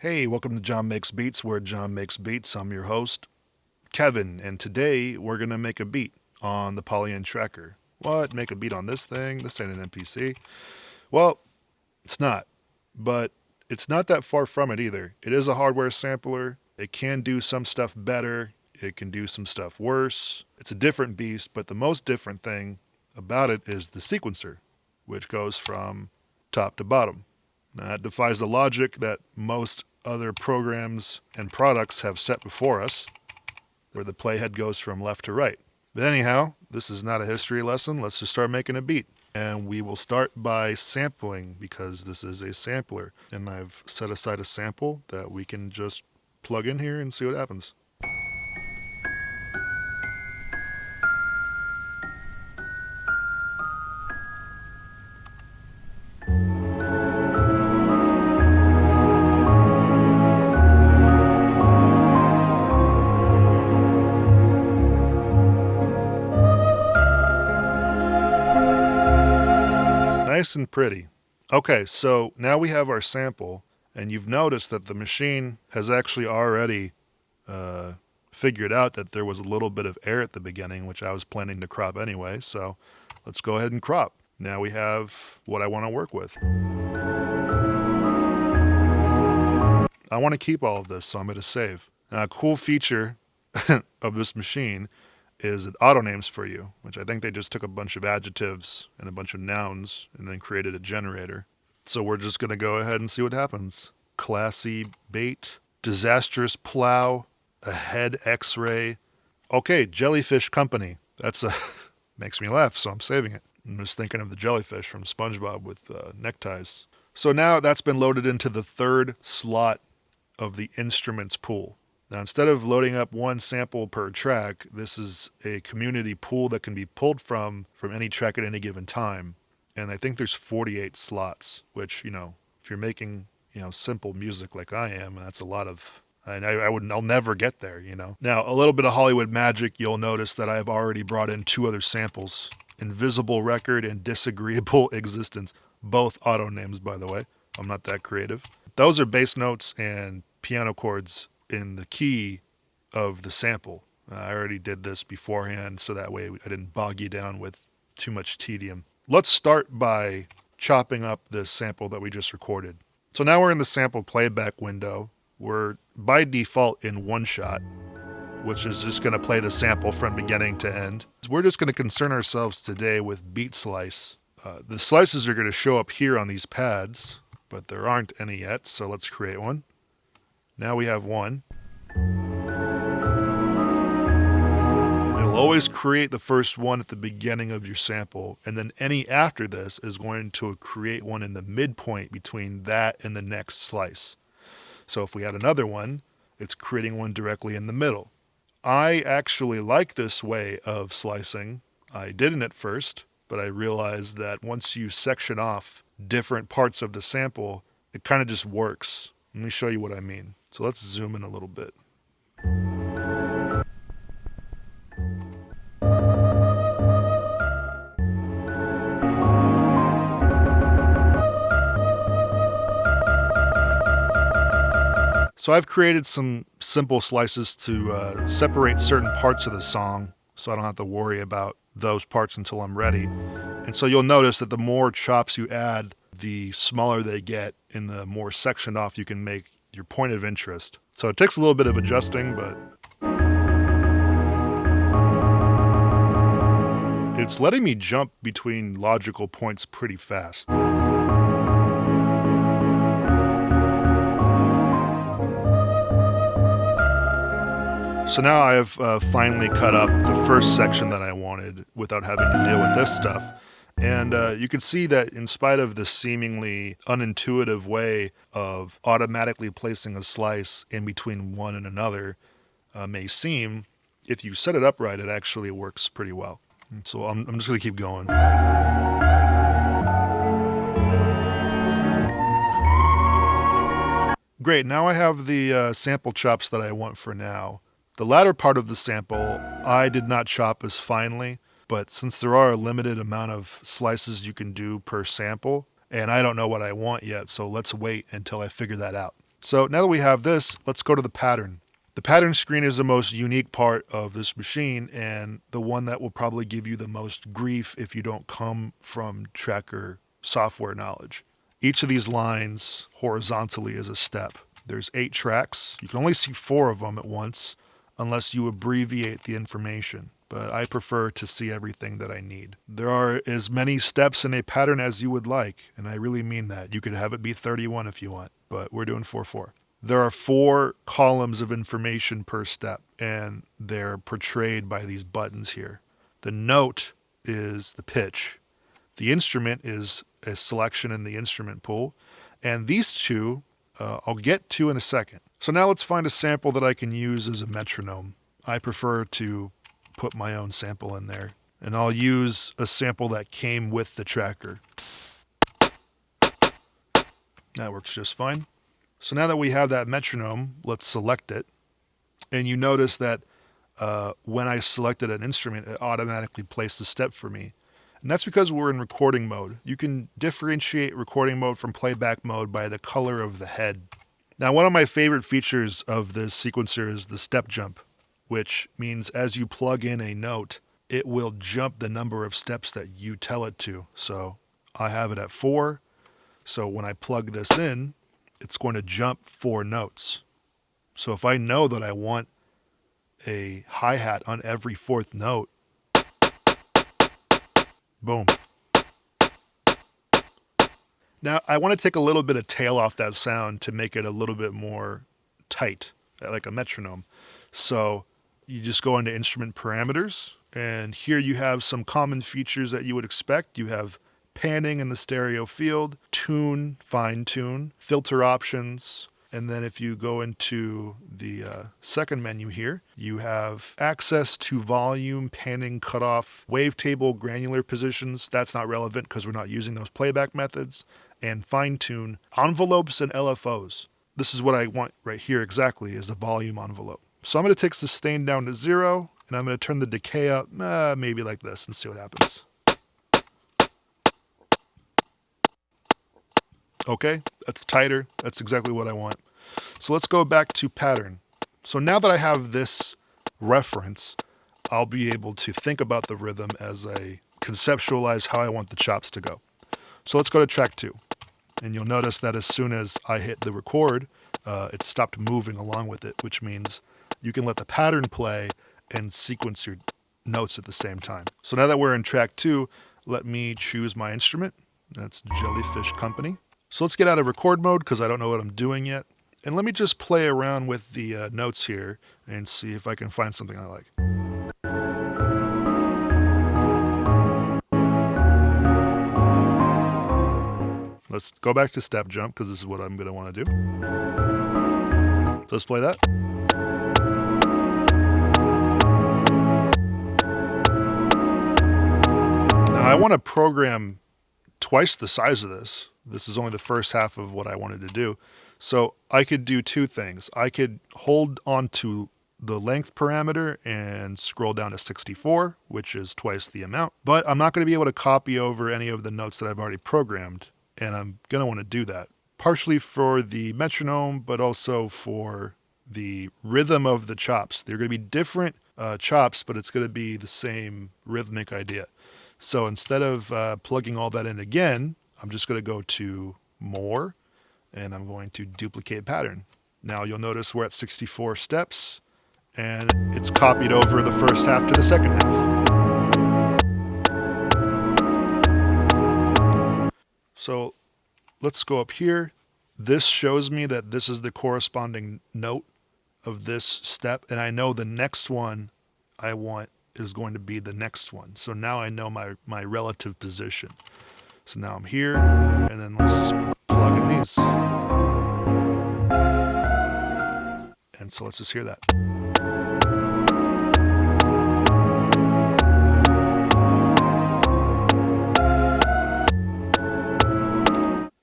Hey, welcome to John Makes Beats, where John makes beats. I'm your host, Kevin, and today we're going to make a beat on the Polyend Tracker. What? Make a beat on this thing? This ain't an NPC. Well, it's not, but it's not that far from it either. It is a hardware sampler. It can do some stuff better. It can do some stuff worse. It's a different beast, but the most different thing about it is the sequencer, which goes from top to bottom. That defies the logic that most other programs and products have set before us, where the playhead goes from left to right. But anyhow, this is not a history lesson. Let's just start making a beat. And we will start by sampling because this is a sampler. And I've set aside a sample that we can just plug in here and see what happens. Nice and pretty. Okay, so now we have our sample, and you've noticed that the machine has actually already figured out that there was a little bit of air at the beginning, which I was planning to crop anyway, so let's go ahead and crop. Now we have what I want to work with. I want to keep all of this, so I'm going to save. Now, a cool feature of this machine is it auto names for you, which I think they just took a bunch of adjectives and a bunch of nouns and then created a generator. So we're just going to go ahead and see what happens. Classy bait, disastrous plow, a head x-ray. Okay, jellyfish company. That's makes me laugh, so I'm saving it. I'm just thinking of the jellyfish from SpongeBob with neckties. So now that's been loaded into the third slot of the instruments pool. Now, instead of loading up one sample per track, this is a community pool that can be pulled from any track at any given time. And I think there's 48 slots, which, if you're making, simple music like I am, that's a lot of, and I'll never get there, Now, a little bit of Hollywood magic, you'll notice that I've already brought in two other samples, Invisible Record and Disagreeable Existence, both auto names, by the way. I'm not that creative. Those are bass notes and piano chords in the key of the sample. I already did this beforehand, so that way I didn't bog you down with too much tedium. Let's start by chopping up this sample that we just recorded. So now we're in the sample playback window. We're by default in one shot, which is just going to play the sample from beginning to end. We're just going to concern ourselves today with beat slice. The slices are going to show up here on these pads, but there aren't any yet, so let's create one. Now we have one. It'll always create the first one at the beginning of your sample, and then any after this is going to create one in the midpoint between that and the next slice. So if we had another one, it's creating one directly in the middle. I actually like this way of slicing. I didn't at first, but I realized that once you section off different parts of the sample, it kind of just works. Let me show you what I mean. So let's zoom in a little bit. So I've created some simple slices to separate certain parts of the song so I don't have to worry about those parts until I'm ready. And so you'll notice that the more chops you add, the smaller they get and the more sectioned off you can make your point of interest. So it takes a little bit of adjusting, but it's letting me jump between logical points pretty fast. So now I have finally cut up the first section that I wanted without having to deal with this stuff. And you can see that in spite of the seemingly unintuitive way of automatically placing a slice in between one and another may seem, if you set it up right, it actually works pretty well. So I'm just going to keep going. Great, now I have the sample chops that I want for now. The latter part of the sample I did not chop as finely, but since there are a limited amount of slices you can do per sample, and I don't know what I want yet, so let's wait until I figure that out. So now that we have this, let's go to the pattern. The pattern screen is the most unique part of this machine and the one that will probably give you the most grief if you don't come from Tracker software knowledge. Each of these lines horizontally is a step. There's 8 tracks. You can only see 4 of them at once unless you abbreviate the information, but I prefer to see everything that I need. There are as many steps in a pattern as you would like, and I really mean that. You could have it be 31 if you want, but we're doing 4/4. There are 4 columns of information per step, and they're portrayed by these buttons here. The note is the pitch. The instrument is a selection in the instrument pool, and these two I'll get to in a second. So now let's find a sample that I can use as a metronome. I prefer to put my own sample in there, and I'll use a sample that came with the tracker. That works just fine. So now that we have that metronome, let's select it. And you notice that when I selected an instrument, it automatically placed a step for me. And that's because we're in recording mode. You can differentiate recording mode from playback mode by the color of the head. Now, one of my favorite features of this sequencer is the step jump, which means as you plug in a note, it will jump the number of steps that you tell it to. So I have it at 4. So when I plug this in, it's going to jump 4 notes. So if I know that I want a hi-hat on every 4th note, boom. Now, I want to take a little bit of tail off that sound to make it a little bit more tight, like a metronome. So you just go into instrument parameters, and here you have some common features that you would expect. You have panning in the stereo field, tune, fine tune, filter options, and then if you go into the second menu here, you have access to volume, panning, cutoff, wavetable, granular positions. That's not relevant because we're not using those playback methods. And fine tune, envelopes and LFOs. This is what I want right here exactly, is a volume envelope. So I'm going to take sustain down to 0, and I'm going to turn the decay up, maybe like this, and see what happens. Okay, that's tighter. That's exactly what I want. So let's go back to pattern. So now that I have this reference, I'll be able to think about the rhythm as I conceptualize how I want the chops to go. So let's go to track 2. And you'll notice that as soon as I hit the record, it stopped moving along with it, which means you can let the pattern play and sequence your notes at the same time. So now that we're in track 2, let me choose my instrument. That's Jellyfish Company. So let's get out of record mode because I don't know what I'm doing yet. And let me just play around with the notes here and see if I can find something I like. Let's go back to step jump because this is what I'm going to want to do. So let's play that. Now I want to program twice the size of this. This is only the first half of what I wanted to do. So I could do 2 things. I could hold on to the length parameter and scroll down to 64, which is twice the amount. But I'm not going to be able to copy over any of the notes that I've already programmed. And I'm going to want to do that, partially for the metronome, but also for the rhythm of the chops. They're going to be different chops, but it's going to be the same rhythmic idea. So instead of plugging all that in again, I'm just going to go to More, and I'm going to duplicate pattern. Now you'll notice we're at 64 steps, and it's copied over the first half to the second half. So let's go up here. This shows me that this is the corresponding note of this step, and I know the next one I want is going to be the next one. So now I know my relative position. So now I'm here, and then let's just plug in these. And so let's just hear that.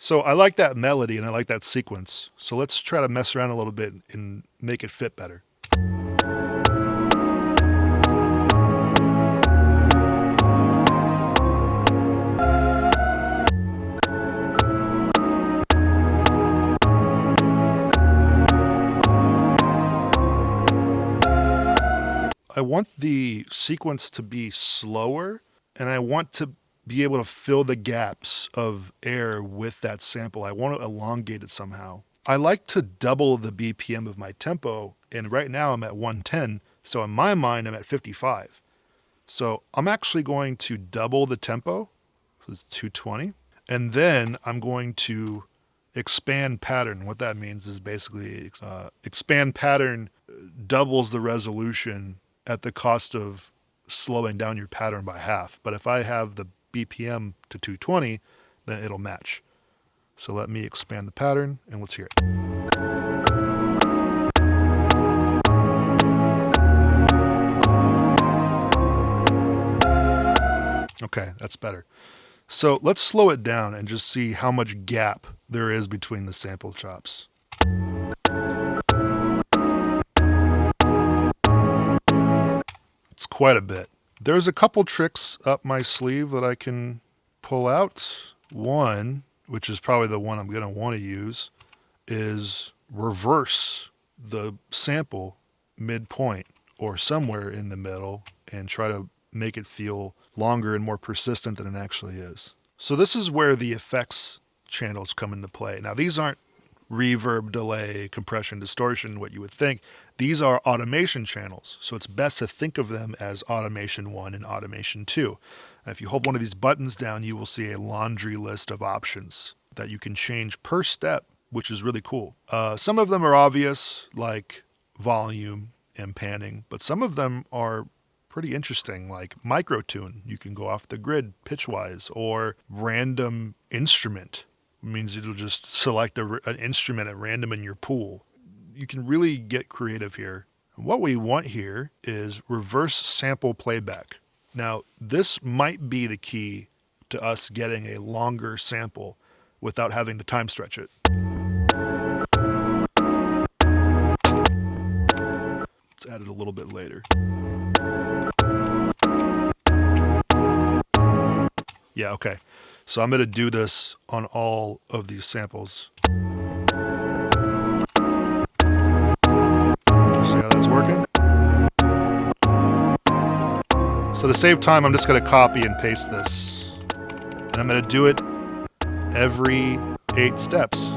So I like that melody and I like that sequence. So let's try to mess around a little bit and make it fit better. I want the sequence to be slower, and I want to be able to fill the gaps of air with that sample. I want to elongate it somehow. I like to double the BPM of my tempo, and right now I'm at 110, so in my mind I'm at 55. So I'm actually going to double the tempo, so it's 220, and then I'm going to expand pattern. What that means is basically expand pattern doubles the resolution at the cost of slowing down your pattern by half. But if I have the BPM to 220, then it'll match. So let me expand the pattern and let's hear it. Okay, that's better. So let's slow it down and just see how much gap there is between the sample chops. It's quite a bit. There's a couple tricks up my sleeve that I can pull out. One, which is probably the one I'm going to want to use, is reverse the sample midpoint or somewhere in the middle and try to make it feel longer and more persistent than it actually is. So this is where the effects channels come into play. Now these aren't reverb, delay, compression, distortion, what you would think. These are automation channels. So it's best to think of them as automation 1 and automation 2. If you hold one of these buttons down, you will see a laundry list of options that you can change per step, which is really cool. Some of them are obvious, like volume and panning, but some of them are pretty interesting, like micro tune. You can go off the grid pitch-wise, or random instrument. It means it'll just select an instrument at random in your pool. You can really get creative here. What we want here is reverse sample playback. Now, this might be the key to us getting a longer sample without having to time stretch it. Let's add it a little bit later. Yeah, okay. So I'm going to do this on all of these samples. See how that's working? So to save time, I'm just going to copy and paste this. And I'm going to do it every 8 steps.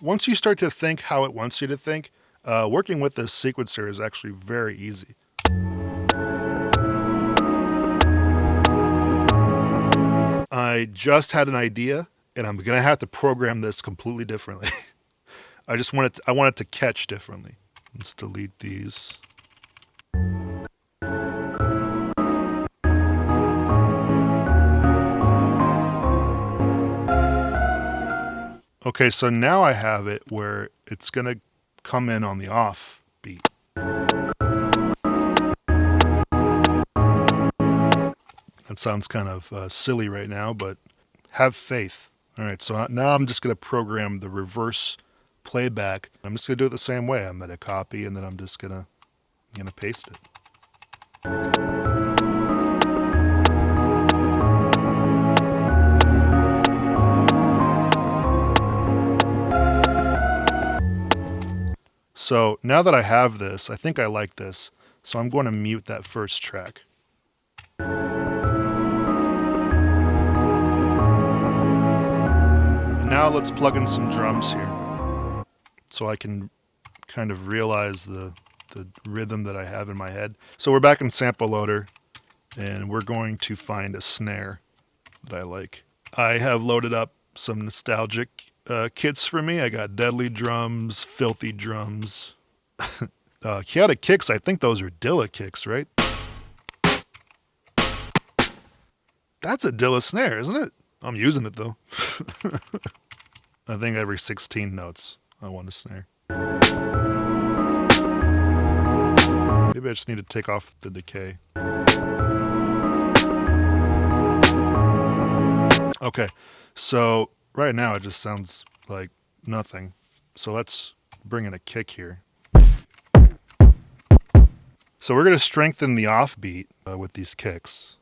Once you start to think how it wants you to think, working with this sequencer is actually very easy. I just had an idea, and I'm going to have to program this completely differently. I want it to catch differently. Let's delete these. Okay, so now I have it where it's going to come in on the off beat. That sounds kind of silly right now, but have faith. All right, so now I'm just going to program the reverse playback. I'm just going to do it the same way. I'm going to copy, and then I'm just going to paste it. So now that I have this, I think I like this. So I'm going to mute that first track. Now let's plug in some drums here so I can kind of realize the rhythm that I have in my head. So we're back in Sample Loader, and we're going to find a snare that I like. I have loaded up some nostalgic kits for me. I got Deadly drums, Filthy drums. Chaotic kicks, I think those are Dilla kicks, right? That's a Dilla snare, isn't it? I'm using it though. I think every 16 notes I want a snare. Maybe I just need to take off the decay. Okay, so right now it just sounds like nothing. So let's bring in a kick here. So we're going to strengthen the offbeat with these kicks.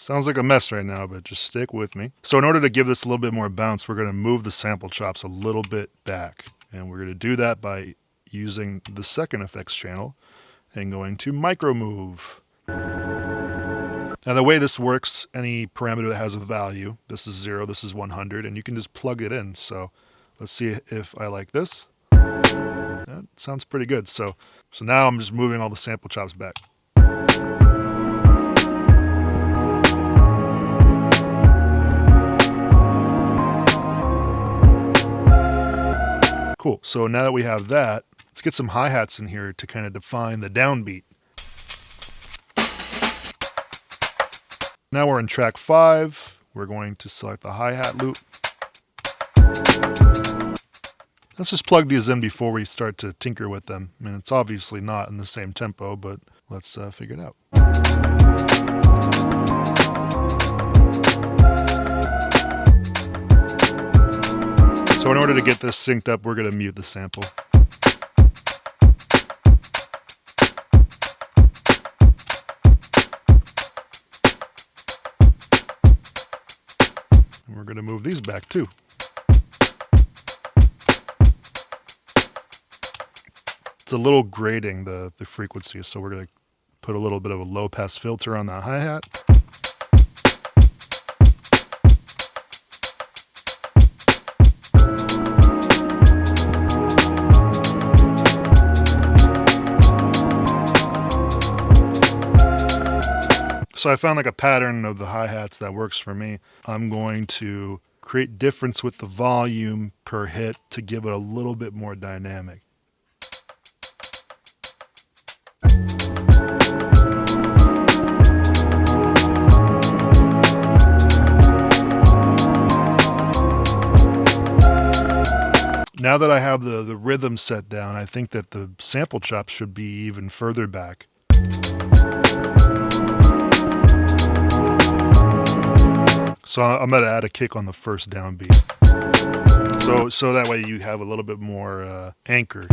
Sounds like a mess right now, but just stick with me. So in order to give this a little bit more bounce, we're going to move the sample chops a little bit back. And we're going to do that by using the second effects channel and going to micro move. Now the way this works, any parameter that has a value, this is 0, this is 100, and you can just plug it in. So let's see if I like this. That sounds pretty good. So now I'm just moving all the sample chops back. Cool. So now that we have that, let's get some hi-hats in here to kind of define the downbeat. Now we're in track 5. We're going to select the hi-hat loop. Let's just plug these in before we start to tinker with them. I mean, it's obviously not in the same tempo, but let's figure it out. So in order to get this synced up, we're going to mute the sample. And we're going to move these back too. It's a little grating, the frequency, so we're going to put a little bit of a low pass filter on the hi-hat. So I found like a pattern of the hi-hats that works for me. I'm going to create difference with the volume per hit to give it a little bit more dynamic. Now that I have the rhythm set down, I think that the sample chops should be even further back. So I'm going to add a kick on the first downbeat. So that way you have a little bit more anchor.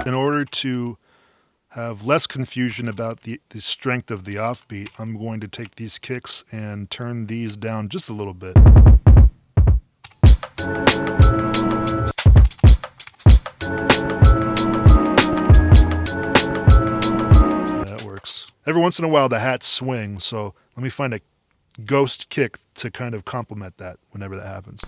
In order to have less confusion about the strength of the offbeat, I'm going to take these kicks and turn these down just a little bit. Yeah, that works. Every once in a while the hats swing, so let me find a ghost kick to kind of complement that whenever that happens.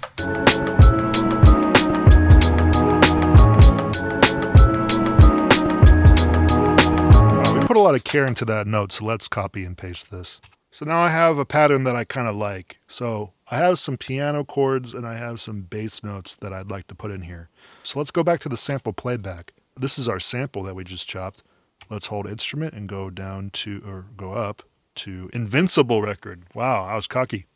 Put a lot of care into that note, so let's copy and paste this. So now I have a pattern that I kind of like. So I have some piano chords and I have some bass notes that I'd like to put in here. So let's go back to the sample playback. This is our sample that we just chopped. Let's hold instrument and go down to, or go up to Invincible record. Wow, I was cocky.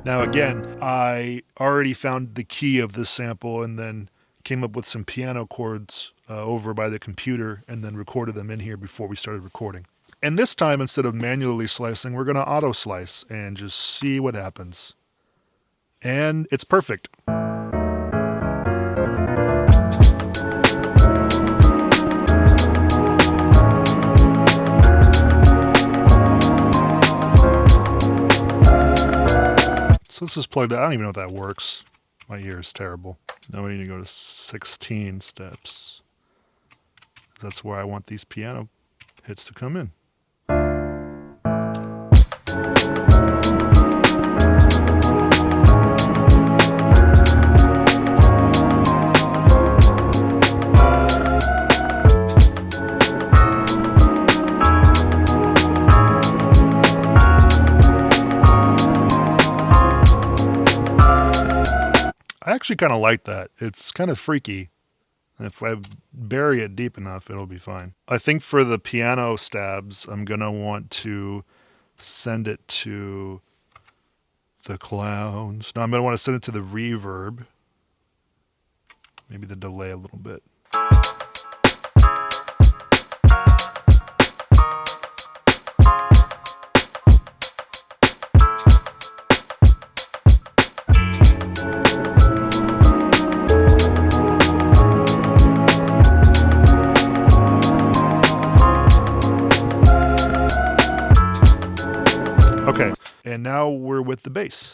Now again, I already found the key of this sample and then came up with some piano chords over by the computer and then recorded them in here before we started recording. And this time, instead of manually slicing, we're going to auto slice and just see what happens. And it's perfect. So let's just plug that. I don't even know if that works. My ear is terrible. Now we need to go to 16 steps. That's where I want these piano hits to come in. I actually kind of like that. It's kind of freaky. If I bury it deep enough, it'll be fine. I think for the piano stabs, I'm going to want to send it to the clowns. No, I'm going to want to send it to the reverb. maybe the delay a little bit. Okay, and now we're with the bass.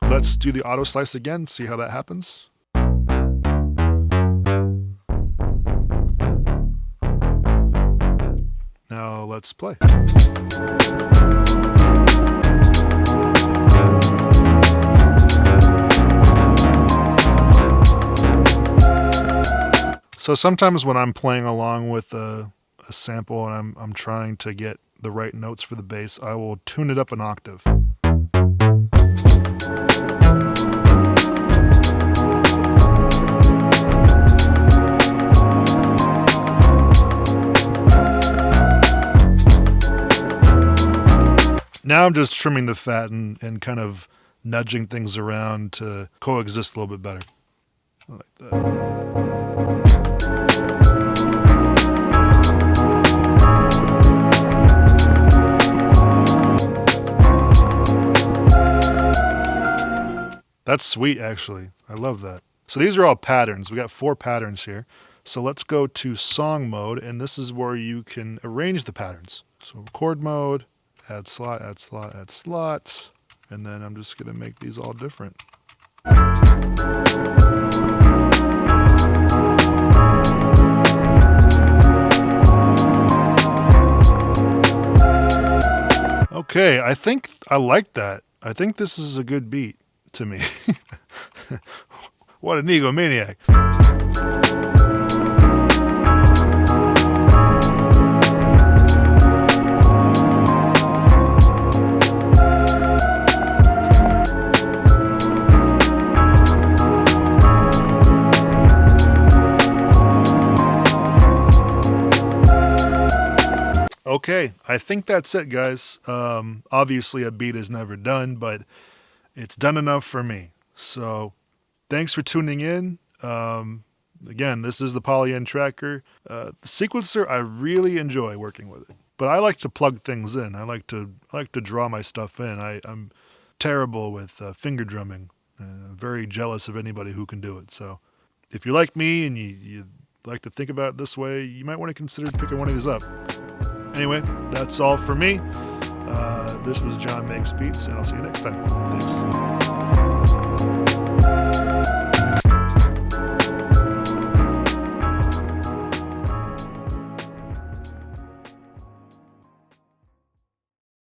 Let's do the auto slice again, see how that happens. Now let's play. So sometimes when I'm playing along with a sample and I'm trying to get the right notes for the bass, I will tune it up an octave. Now I'm just trimming the fat and kind of nudging things around to coexist a little bit better. I like that. That's sweet, actually. I love that. So these are all patterns. We got 4 patterns here. So let's go to song mode, and this is where you can arrange the patterns. So record mode, add slot, add slot, add slot, and then I'm just going to make these all different. Okay, I think I like that. I think this is a good beat to me. What an egomaniac. Okay, I think that's it, guys. Obviously, a beat is never done, but it's done enough for me. So thanks for tuning in. Again, this is the Polyend Tracker. The sequencer, I really enjoy working with it, but I like to plug things in. I like to draw my stuff in. I'm terrible with finger drumming. Very jealous of anybody who can do it. So if you're like me and you like to think about it this way, you might want to consider picking one of these up. Anyway, that's all for me. This was John Makes Beats, and I'll see you next time. Thanks.